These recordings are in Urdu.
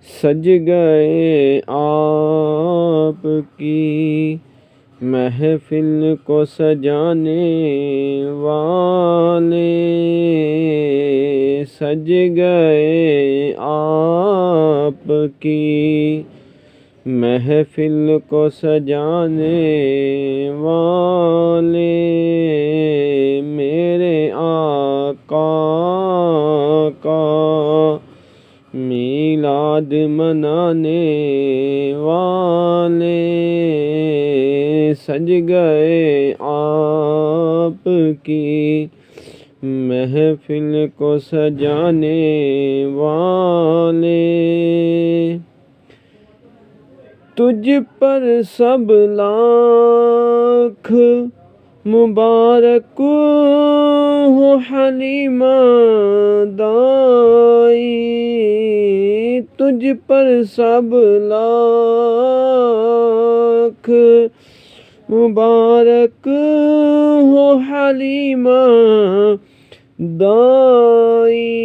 سج گئے آپ کی محفل کو سجانے والے، سج گئے آپ کی محفل کو سجانے والے، میرے آقا کا میلاد منانے والے، سج گئے آپ کی محفل کو سجانے والے، تجھ پر سب لاکھ مبارک ہو حلیمہ دائی، تجھ پر سب لاکھ مبارک ہو حلیمہ دائی،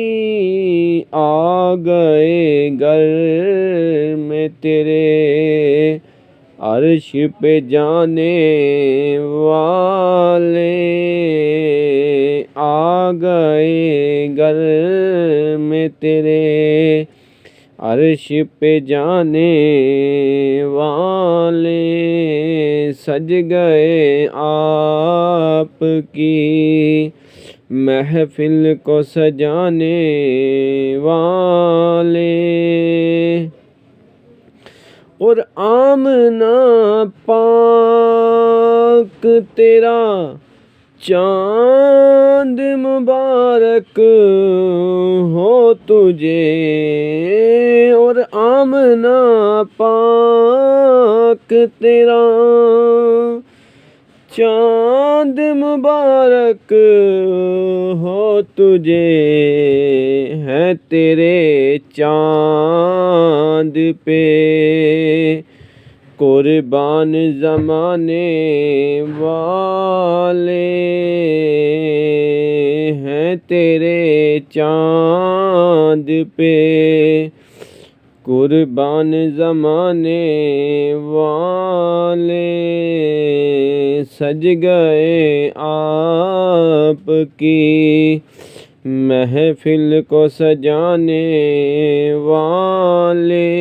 آ گئے گھر میں تیرے عرش پہ جانے والے، آ گئے گھر میں تیرے عرش پہ جانے والے، سج گئے آپ کی محفل کو سجانے والے، اور آمنہ پاک تیرا چاند مبارک ہو تجھے، اور آمنہ پاک تیرا چاند مبارک ہو تجھے، ہے تیرے چاند پہ قربان زمانے والے، ہیں تیرے چاند پہ قربان زمانے والے، سج گئے آپ کی محفل کو سجانے والے،